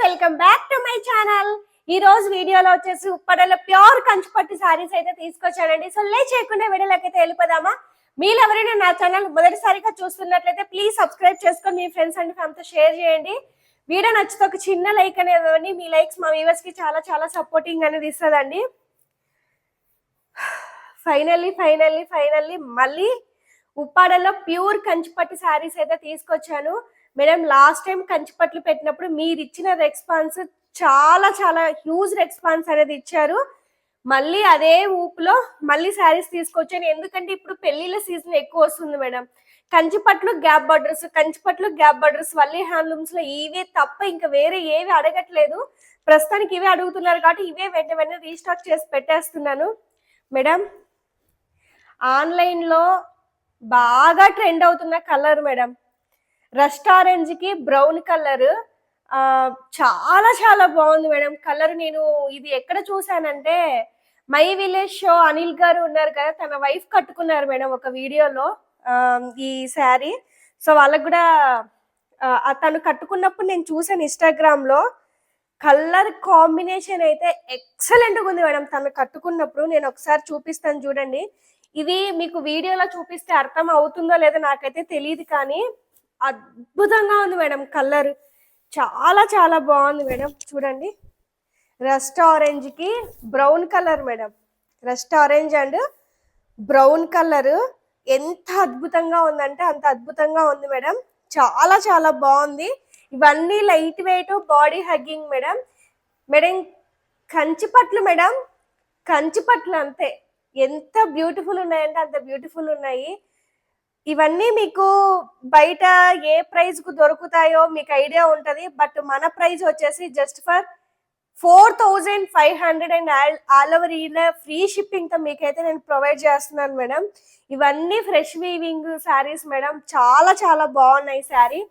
Welcome back to my channel. ఈ రోజు వీడియోలో వచ్చేసి ఉప్పడలో ప్యూర్ కంచిపట్టు సారీస్ అయితే తీసుకొచ్చానండి. సో లే చేయకుండా వీడియోలోకి అయితే వెళ్ళిపోదామా. మీరు ఎవరైనా నా ఛానల్ మొదటిసారిగా చూస్తున్నట్లయితే ప్లీజ్ సబ్స్క్రైబ్ చేసుకొని మీ ఫ్రెండ్స్ అండ్ ఫ్యామిలీతో షేర్ చేయండి. వీడియో నచ్చితే ఒక చిన్న లైక్ అనేది, మీ లైక్స్ మా వ్యూవర్స్ కి చాలా చాలా సపోర్టింగ్ అనేది ఇస్తుందండి. ఫైనల్లీ మళ్ళీ ఉప్పాడలో ప్యూర్ కంచిపట్టు సారీస్ అయితే తీసుకొచ్చాను. మేడం లాస్ట్ టైం కంచిపట్లు పెట్టినప్పుడు మీరు ఇచ్చిన రెస్పాన్స్ చాలా చాలా హ్యూజ్ రెస్పాన్స్ అనేది ఇచ్చారు. మళ్ళీ అదే ఊపులో మళ్ళీ శారీస్ తీసుకొచ్చాను. ఎందుకంటే ఇప్పుడు పెళ్లిళ్ళ సీజన్ ఎక్కువ వస్తుంది మేడం. కంచిపట్లు గ్యాప్ బార్డర్స్ వల్లీ హ్యాండ్లూమ్స్ లో ఇవే తప్ప ఇంకా వేరే ఏవి అడగట్లేదు. ప్రస్తుతానికి ఇవే అడుగుతున్నారు కాబట్టి ఇవే వెంటనే రీస్టాక్ చేసి పెట్టేస్తున్నాను మేడం. ఆన్లైన్ లో బాగా ట్రెండ్ అవుతున్న కలర్ మేడం, రస్ట్ ఆరెంజ్ కి బ్రౌన్ కలర్. చాలా చాలా బాగుంది మేడం కలర్. నేను ఇది ఎక్కడ చూసానంటే మై విలేజ్ షో అనిల్ గారు ఉన్నారు కదా, తన వైఫ్ కట్టుకున్నారు మేడం ఒక వీడియోలో ఈ శారీ. సో వాళ్ళకు కూడా తను కట్టుకున్నప్పుడు నేను చూసాను ఇన్స్టాగ్రామ్ లో. కలర్ కాంబినేషన్ అయితే ఎక్సలెంట్గా ఉంది మేడం తను కట్టుకున్నప్పుడు. నేను ఒకసారి చూపిస్తాను చూడండి. ఇది మీకు వీడియోలో చూపిస్తే అర్థం అవుతుందో లేదో నాకైతే తెలియదు, కానీ అద్భుతంగా ఉంది మేడం కలర్. చాలా చాలా బాగుంది మేడం. చూడండి, రస్ట్ ఆరెంజ్ కి brown colour madam. Rust orange and brown colour ఎంత అద్భుతంగా ఉందంటే అంత అద్భుతంగా ఉంది మేడం. చాలా చాలా బాగుంది. ఇవన్నీ light weight body hugging madam. Madam కంచిపట్లు మేడం, కంచిపట్లు అంతే ఎంత బ్యూటిఫుల్ ఉన్నాయంటే అంత బ్యూటిఫుల్ ఉన్నాయి. ఇవన్నీ మీకు బయట ఏ ప్రైస్ కు దొరుకుతాయో మీకు ఐడియా ఉంటది. బట్ మన ప్రైస్ వచ్చేసి just for 4500 and all over India free shipping తో మీకైతే నేను ప్రొవైడ్ చేస్తున్నాను మేడం. ఇవన్నీ ఫ్రెష్ వీవింగ్ శారీస్ మేడం. చాలా చాలా బాగున్నాయి శారీ.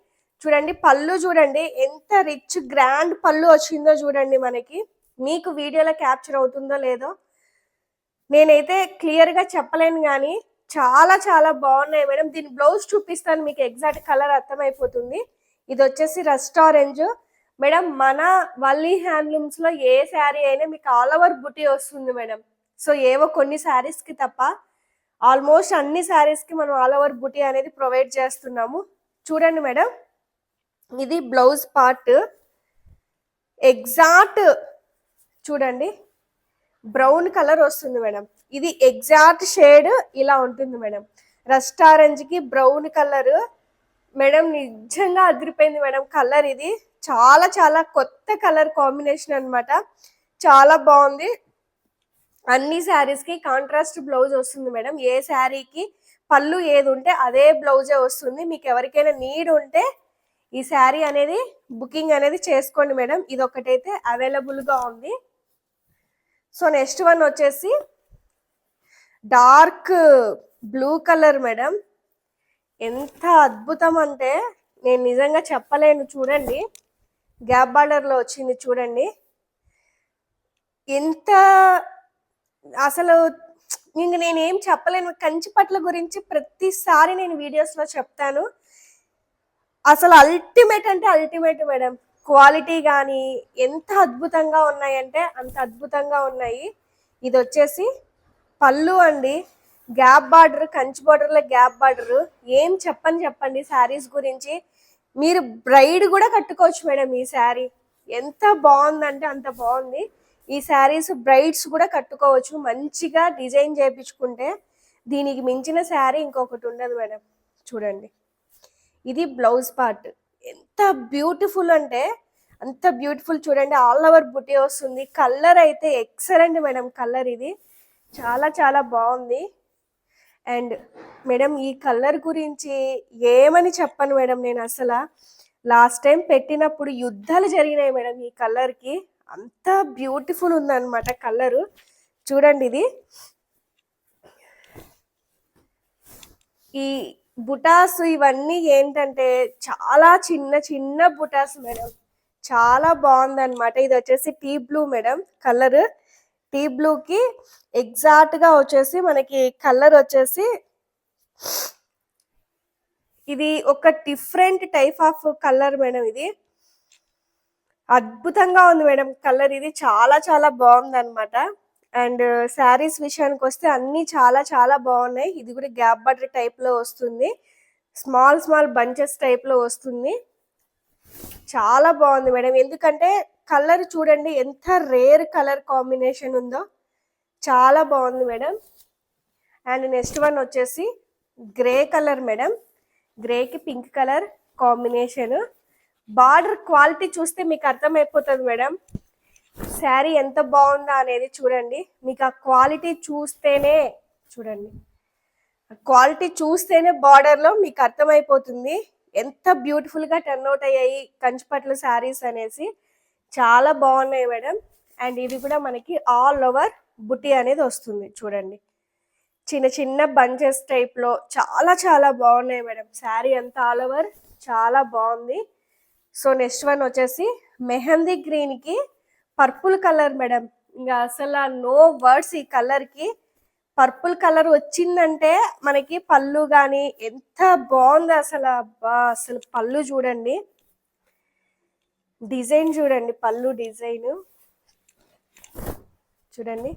చూడండి పళ్ళు చూడండి ఎంత రిచ్ గ్రాండ్ పళ్ళు వచ్చిందో చూడండి. మనకి మీకు వీడియోలో క్యాప్చర్ అవుతుందో లేదో నేనైతే క్లియర్ గా చెప్పలేను, కానీ చాలా చాలా బాగున్నాయి మేడం. దీని బ్లౌజ్ చూపిస్తాను మీకు ఎగ్జాక్ట్ కలర్ అర్థమైపోతుంది. ఇది వచ్చేసి రస్ట్ ఆరెంజ్ మేడం. మన వల్లీ హ్యాండ్లూమ్స్ లో ఏ శారీ అయినా మీకు ఆల్ ఓవర్ బుటీ వస్తుంది మేడం. సో ఏవో కొన్ని శారీస్ కి తప్ప ఆల్మోస్ట్ అన్ని శారీస్ కి మనం ఆల్ ఓవర్ బుటీ అనేది ప్రొవైడ్ చేస్తున్నాము. చూడండి మేడం, ఇది బ్లౌజ్ పార్ట్. ఎగ్జాక్ట్ చూడండి బ్రౌన్ కలర్ వస్తుంది మేడం. ఇది ఎగ్జాక్ట్ షేడ్ ఇలా ఉంటుంది మేడం. రస్ట్ ఆరెంజ్ కి బ్రౌన్ కలర్ మేడం. నిజంగా అదిరిపోయింది మేడం కలర్. ఇది చాలా చాలా కొత్త కలర్ కాంబినేషన్ అన్నమాట. చాలా బాగుంది. అన్ని శారీస్ కి కాంట్రాస్ట్ బ్లౌజ్ వస్తుంది మేడం. ఏ శారీకి పళ్ళు ఏది ఉంటే అదే బ్లౌజే వస్తుంది. మీకు ఎవరికైనా నీడ్ ఉంటే ఈ శారీ అనేది బుకింగ్ అనేది చేసుకోండి మేడం. ఇది ఒకటైతే అవైలబుల్ గా ఉంది. సో నెక్స్ట్ వన్ వచ్చేసి డార్క్ బ్లూ కలర్ మేడం. ఎంత అద్భుతం అంటే నేను నిజంగా చెప్పలేను. చూడండి గ్యాప్ బార్డర్ లో వచ్చింది చూడండి. ఎంత అసలు ఇంక నేనేం చెప్పలేను. కంచిపట్ల గురించి ప్రతిసారి నేను వీడియోస్ లో చెప్తాను. అసలు అల్టిమేట్ అంటే అల్టిమేట్ మేడం. క్వాలిటీ కానీ ఎంత అద్భుతంగా ఉన్నాయంటే అంత అద్భుతంగా ఉన్నాయి. ఇది వచ్చేసి పళ్ళు అండి. గ్యాప్ బార్డర్, కంచి బార్డర్లో గ్యాప్ బార్డర్. ఏం చెప్పండి శారీస్ గురించి. మీరు బ్రైడ్ కూడా కట్టుకోవచ్చు మేడం ఈ శారీ. ఎంత బాగుందంటే అంత బాగుంది. ఈ శారీస్ బ్రైడ్స్ కూడా కట్టుకోవచ్చు మంచిగా డిజైన్ చేయించుకుంటే. దీనికి మించిన శారీ ఇంకొకటి ఉండదు మేడం. చూడండి, ఇది బ్లౌజ్ పార్ట్. ఎంత బ్యూటిఫుల్ అంటే అంత బ్యూటిఫుల్. చూడండి ఆల్ ఓవర్ బుటీ వస్తుంది. కలర్ అయితే ఎక్సలెంట్ మేడం కలర్. ఇది చాలా చాలా బాగుంది. అండ్ మేడం ఈ కలర్ గురించి ఏమని చెప్పను మేడం. నేను అసలు లాస్ట్ టైం పెట్టినప్పుడు యుద్ధాలు జరిగినాయి మేడం ఈ కలర్కి. అంత బ్యూటిఫుల్ ఉందన్నమాట కలరు. చూడండి ఇది ఈ బుటాస్ ఇవన్నీ ఏంటంటే చాలా చిన్న చిన్న బుటాస్ మేడం. చాలా బాగుంది అనమాట. ఇది వచ్చేసి teal blue madam colour. Teal blue కి ఎగ్జాక్ట్ గా వచ్చేసి మనకి కలర్ వచ్చేసి ఇది ఒక different type of colour madam. ఇది అద్భుతంగా ఉంది మేడం కలర్. ఇది చాలా చాలా బాగుందన్నమాట. అండ్ శారీస్ విషయానికి వస్తే అన్నీ చాలా చాలా బాగున్నాయి. ఇది కూడా గ్యాప్ బటర్ టైప్లో వస్తుంది, స్మాల్ స్మాల్ బంచెస్ టైప్లో వస్తుంది. చాలా బాగుంది మేడం. ఎందుకంటే కలర్ చూడండి ఎంత రేర్ కలర్ కాంబినేషన్ ఉందో, చాలా బాగుంది మేడం. అండ్ నెక్స్ట్ వన్ వచ్చేసి గ్రే కలర్ మేడం. గ్రేకి pink colour combination. Border quality చూస్తే మీకు అర్థమైపోతుంది మేడం శారీ ఎంత బాగుందా అనేది. చూడండి, మీకు ఆ క్వాలిటీ చూస్తేనే, చూడండి క్వాలిటీ చూస్తేనే బార్డర్లో మీకు అర్థమైపోతుంది ఎంత బ్యూటిఫుల్గా టర్న్ అవుట్ అయ్యాయి కంచిపట్ల శారీస్ అనేసి. చాలా బాగున్నాయి మేడం. అండ్ ఇది కూడా మనకి ఆల్ ఓవర్ బుట్టి అనేది వస్తుంది. చూడండి, చిన్న చిన్న బంచెస్ టైప్లో చాలా చాలా బాగున్నాయి మేడం. శారీ అంతా ఆల్ ఓవర్ చాలా బాగుంది. సో నెక్స్ట్ వన్ వచ్చేసి మెహందీ గ్రీన్కి పర్పుల్ కలర్ మేడం. ఇంకా అసలు నో వర్డ్స్ ఈ కలర్కి. పర్పుల్ కలర్ వచ్చిందంటే మనకి పళ్ళు కానీ ఎంత బాగుంది అసలు. అబ్బా అసలు పళ్ళు చూడండి, డిజైన్ చూడండి, పళ్ళు డిజైన్ చూడండి,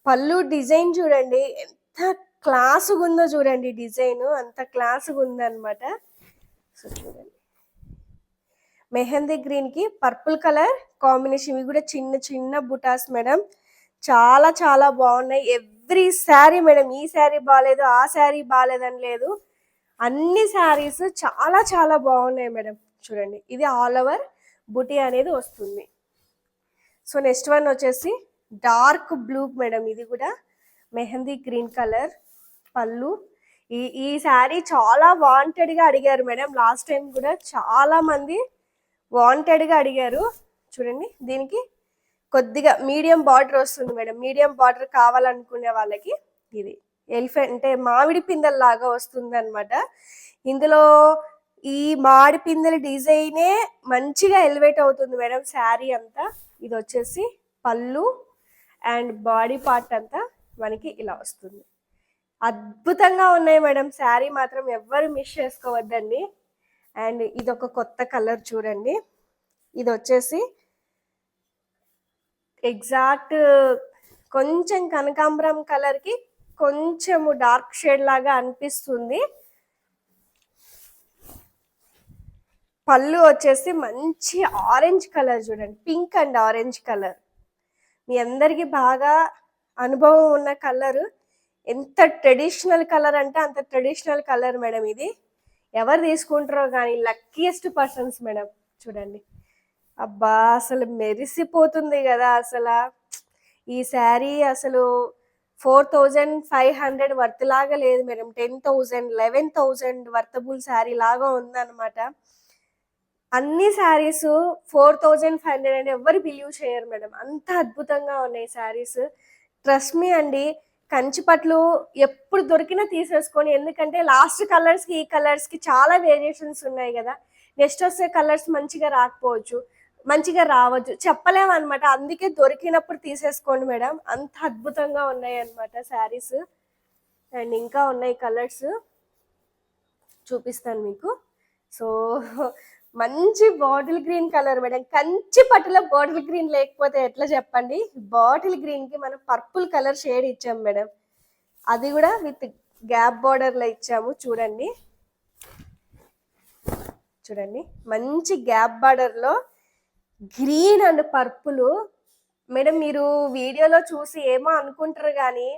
పళ్ళు డిజైన్ చూడండి ఎంత క్లాసుగా ఉందో చూడండి. డిజైన్ అంత క్లాసుగా ఉందన్నమాట. సో చూడండి, మెహందీ గ్రీన్కి పర్పుల్ కలర్ కాంబినేషన్. ఇవి కూడా చిన్న చిన్న బుటాస్ మేడం. చాలా చాలా బాగున్నాయి ఎవ్రీ శారీ మేడం. ఈ శారీ బాగాలేదు, ఆ శారీ బాగాలేదని లేదు, అన్ని శారీస్ చాలా చాలా బాగున్నాయి మేడం. చూడండి, ఇది ఆల్ ఓవర్ బుటీ అనేది వస్తుంది. సో నెక్స్ట్ వన్ వచ్చేసి డార్క్ బ్లూ మేడం. ఇది కూడా మెహందీ గ్రీన్ కలర్ పళ్ళు. ఈ శారీ చాలా వాంటెడ్గా అడిగారు మేడం. లాస్ట్ టైం కూడా చాలా మంది వాంటెడ్గా అడిగారు. చూడండి, దీనికి కొద్దిగా మీడియం బార్డర్ వస్తుంది మేడం. మీడియం బార్డర్ కావాలనుకునే వాళ్ళకి ఇది ఎలిఫెంట్ అంటే మామిడి పిందెల్లాగా వస్తుంది అనమాట. ఇందులో ఈ మామిడి పిందెల డిజైనే మంచిగా ఎలివేట్ అవుతుంది మేడం శారీ అంతా. ఇది వచ్చేసి పళ్ళు అండ్ బాడీ పార్ట్ అంతా మనకి ఇలా వస్తుంది. అద్భుతంగా ఉన్నాయి మేడం. శారీ మాత్రం ఎవ్వరు మిస్ చేసుకోవద్దండి. అండ్ ఇది ఒక కొత్త కలర్ చూడండి. ఇది వచ్చేసి ఎగ్జాక్ట్ కొంచెం కనకాంబరం కలర్కి కొంచెము డార్క్ షేడ్ లాగా అనిపిస్తుంది. పళ్ళు వచ్చేసి మంచి ఆరెంజ్ కలర్ చూడండి, పింక్ అండ్ ఆరెంజ్ కలర్. మీ అందరికీ బాగా అనుభవం ఉన్న కలర్. ఎంత ట్రెడిషనల్ కలర్ అంటే అంత ట్రెడిషనల్ కలర్ మేడం. ఇది ఎవరు తీసుకుంటారో కానీ లక్కీయెస్ట్ పర్సన్స్ మేడం. చూడండి, అబ్బా అసలు మెరిసిపోతుంది కదా అసలు. ఈ శారీ అసలు 4500 వర్త్ లాగా లేదు మేడం. 10,000 11,000 వర్తబుల్ శారీ లాగా ఉందన్నమాట. అన్ని శారీస్ 4500 అంటే ఎవరు బిలీవ్ చేయరు మేడం. అంత అద్భుతంగా ఉన్నాయి శారీస్. ట్రస్ట్ మీ అండి, కంచిపట్లు ఎప్పుడు దొరికినా తీసేసుకొని. ఎందుకంటే లాస్ట్ కలర్స్కి ఈ కలర్స్కి చాలా వేరియేషన్స్ ఉన్నాయి కదా. నెక్స్ట్ వస్తే కలర్స్ మంచిగా రాకపోవచ్చు, మంచిగా రావచ్చు, చెప్పలేమన్నమాట. అందుకే దొరికినప్పుడు తీసేసుకోండి మేడం. అంత అద్భుతంగా ఉన్నాయి అన్నమాట శారీస్. అండ్ ఇంకా ఉన్నాయి కలర్స్, చూపిస్తాను మీకు. సో మంచి bottle green colour madam. Kanchi పట్టులో బాటిల్ గ్రీన్ లేకపోతే ఎట్లా చెప్పండి. బాటిల్ గ్రీన్కి మనం పర్పుల్ కలర్ షేడ్ ఇచ్చాం మేడం. అది కూడా విత్ గ్యాప్ బార్డర్లో ఇచ్చాము. చూడండి, చూడండి మంచి గ్యాప్ బార్డర్లో గ్రీన్ అండ్ పర్పుల్ మేడం. మీరు వీడియోలో చూసి ఏమో అనుకుంటారు కానీ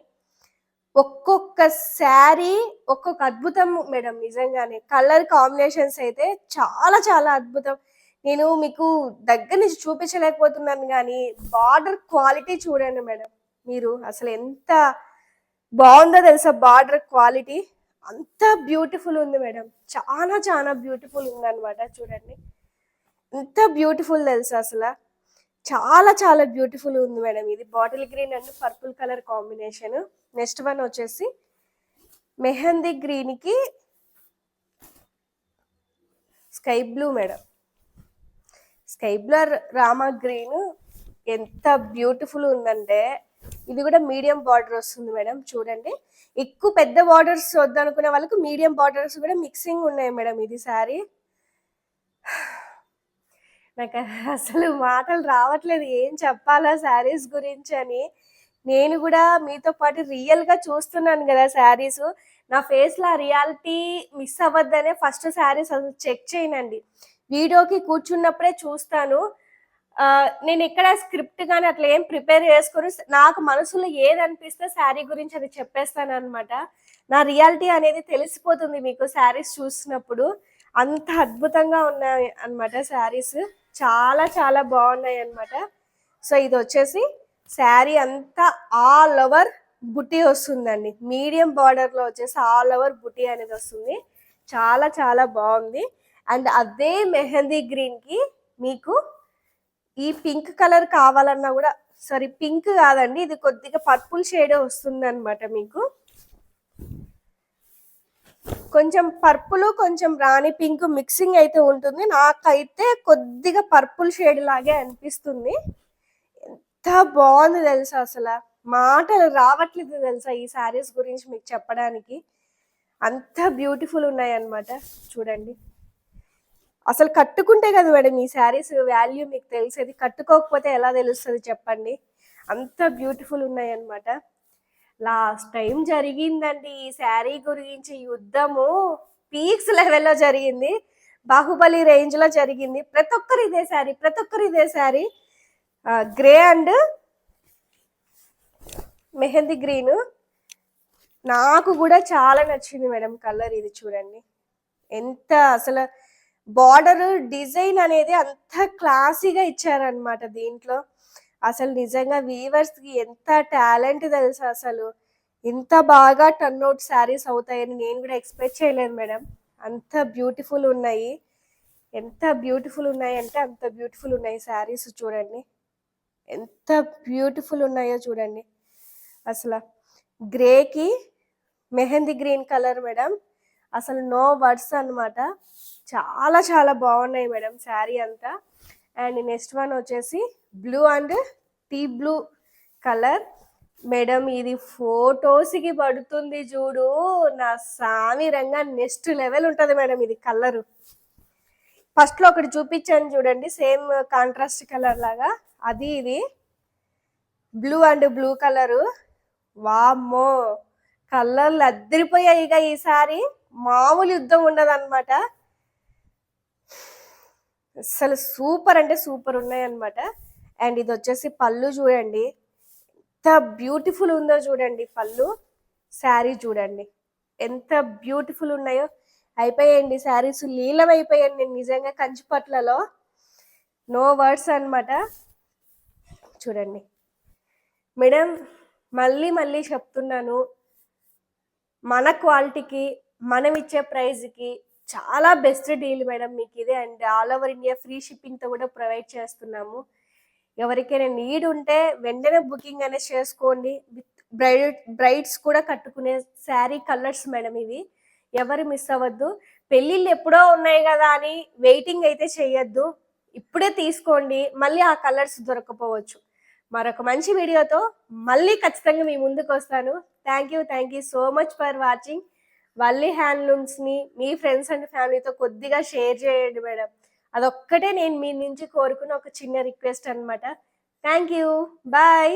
ఒక్కొక్క శారీ ఒక్కొక్క అద్భుతం మేడం. నిజంగానే కలర్ కాంబినేషన్స్ అయితే చాలా చాలా అద్భుతం. నేను మీకు దగ్గర నుంచి చూపించలేకపోతున్నాను కానీ బార్డర్ క్వాలిటీ చూడండి మేడం. మీరు అసలు ఎంత బాగుందో తెలుసా. బార్డర్ క్వాలిటీ అంత బ్యూటిఫుల్ ఉంది మేడం. చాలా చాలా బ్యూటిఫుల్ ఉందన్నమాట. చూడండి ఎంత బ్యూటిఫుల్ తెలుసా అసలు. చాలా చాలా బ్యూటిఫుల్ ఉంది మేడం. ఇది bottle green and purple colour combination. Next one వచ్చేసి మెహందీ గ్రీన్కి sky blue madam. Sky blue Rama green ఎంత బ్యూటిఫుల్ ఉందంటే. ఇది కూడా మీడియం బార్డర్ వస్తుంది మేడం. చూడండి, ఎక్కువ పెద్ద బార్డర్స్ వద్దనుకునే వాళ్ళకి మీడియం బార్డర్స్ కూడా మిక్సింగ్ ఉన్నాయి మేడం. ఇది శారీ నాకు అసలు మాటలు రావట్లేదు ఏం చెప్పాలా శారీస్ గురించి అని. నేను కూడా మీతో పాటు రియల్‌గా చూస్తున్నాను గదా శారీస్. నా ఫేస్‌లో ఆ రియాలిటీ మిస్ అవ్వద్దనే ఫస్ట్ శారీస్ అసలు చెక్ చేయనండి. వీడియోకి కూర్చున్నప్పుడే చూస్తాను. నేనెక్కడ స్క్రిప్ట్ గాని అట్లా ఏం ప్రిపేర్ చేసుకోను. నాకు మనసులో ఏదనిపిస్తే శారీ గురించి అది చెప్పేస్తాననమాట. నా రియాలిటీ అనేది తెలిసిపోతుంది మీకు శారీస్ చూసినప్పుడు. అంత అద్భుతంగా ఉన్నాయి అన్నమాట శారీస్. చాలా చాలా బాగున్నాయన్నమాట. సో ఇదొచ్చేసి శారీ అంతా ఆల్ ఓవర్ బుటీ వస్తుందండి. మీడియం బార్డర్‌లో వచ్చేసి ఆల్ ఓవర్ బుటీ అనేది వస్తుంది. చాలా చాలా బాగుంది. అండ్ అదే మెహందీ గ్రీన్‌కి మీకు ఈ పింక్ కలర్ కావాలన్నా కూడా సారీ పింక్ కాదండి, ఇది కొద్దిగా పర్పుల్ షేడే వస్తుందన్నమాట మీకు. కొంచెం పర్పుల్ కొంచెం రాణి పింక్ మిక్సింగ్ అయితే ఉంటుంది. నాకైతే కొద్దిగా పర్పుల్ షేడ్ లాగే అనిపిస్తుంది. ఎంత బాగుంది తెలుసా, అసలు మాటలు రావట్లేదు తెలుసా ఈ శారీస్ గురించి మీకు చెప్పడానికి. అంత బ్యూటిఫుల్ ఉన్నాయి అన్నమాట. చూడండి, అసలు కట్టుకుంటే కదా మేడం ఈ శారీస్ వాల్యూ మీకు తెలిసేది, కట్టుకోకపోతే ఎలా తెలుస్తుంది చెప్పండి. అంత బ్యూటిఫుల్ ఉన్నాయి అన్నమాట. లాస్ట్ టైం జరిగిందండి ఈ శారీ గురించి యుద్ధము, పీక్స్ లెవెల్లో జరిగింది. బాహుబలి రేంజ్ లో జరిగింది. ప్రతి ఒక్కరు ఇదే శారీ, ప్రతి ఒక్కరు ఇదే sari. Grey and mehndi green. నాకు కూడా చాలా నచ్చింది మేడం కలర్. ఇది చూడండి ఎంత అసలు బార్డర్ డిజైన్ అనేది అంత క్లాసీగా ఇచ్చారనమాట దీంట్లో. అసలు నిజంగా వీవర్స్ కి ఎంత టాలెంట్ తెలుసా, అసలు ఇంత బాగా టర్న్ అవుట్ శారీస్ అవుతాయని నేను కూడా ఎక్స్పెక్ట్ చేయలేదు మేడం. అంత బ్యూటిఫుల్ ఉన్నాయి. ఎంత బ్యూటిఫుల్ ఉన్నాయి అంటే అంత బ్యూటిఫుల్ ఉన్నాయి శారీస్. చూడండి ఎంత బ్యూటిఫుల్ ఉన్నాయో చూడండి. అసలు గ్రేకి మెహందీ గ్రీన్ కలర్ మేడం, అసలు నో వర్డ్స్ అనమాట. చాలా చాలా బాగున్నాయి మేడం శారీ అంతా. అండ్ నెక్స్ట్ వన్ వచ్చేసి blue and teal blue colour madam. ఇది ఫోటోస్కి పడుతుంది చూడు నా సామి రంగా, నెక్స్ట్ లెవెల్ ఉంటుంది మేడం ఇది కలరు. ఫస్ట్లో ఒకటి చూపించాను చూడండి సేమ్ కాంట్రాస్ట్ కలర్ లాగా, అది ఇది బ్లూ అండ్ బ్లూ కలరు. వామ్మో కలర్లు అద్దరిపోయాయి. ఇక ఈసారి మామూలు యుద్ధం ఉండదు అనమాట. అసలు సూపర్ అంటే సూపర్ ఉన్నాయి అనమాట. అండ్ ఇది వచ్చేసి పళ్ళు చూడండి ఎంత బ్యూటిఫుల్ ఉందో చూడండి. పళ్ళు శారీ చూడండి ఎంత బ్యూటిఫుల్ ఉన్నాయో. అయిపోయాయండి శారీస్, లీలం అయిపోయాను నేను నిజంగా కంచిపట్లలో. నో వర్డ్స్ అనమాట. చూడండి మేడం, మళ్ళీ మళ్ళీ చెప్తున్నాను, మన క్వాలిటీకి మనం ఇచ్చే ప్రైస్కి చాలా బెస్ట్ డీల్ మేడం మీకు ఇదే. And all over India free షిప్పింగ్తో కూడా ప్రొవైడ్ చేస్తున్నాము. ఎవరికైనా నీడ్ ఉంటే వెంటనే బుకింగ్ అనేది చేసుకోండి. విత్ బ్రైడ్స్ కూడా కట్టుకునే శారీ కలర్స్ మేడం ఇవి. ఎవరు మిస్ అవ్వద్దు. పెళ్ళిళ్ళు ఎప్పుడో ఉన్నాయి కదా అని వెయిటింగ్ అయితే చేయొద్దు. ఇప్పుడే తీసుకోండి, మళ్ళీ ఆ కలర్స్ దొరకపోవచ్చు. మరొక మంచి వీడియోతో మళ్ళీ ఖచ్చితంగా మీ ముందుకు వస్తాను. Thank you so much for watching. Valli హ్యాండ్లూమ్స్ని మీ ఫ్రెండ్స్ అండ్ ఫ్యామిలీతో కొద్దిగా షేర్ చేయండి మేడం. అదొక్కటే నేను మీ నుంచి కోరుకున్న ఒక చిన్న రిక్వెస్ట్ అనమాట. Thank you, bye.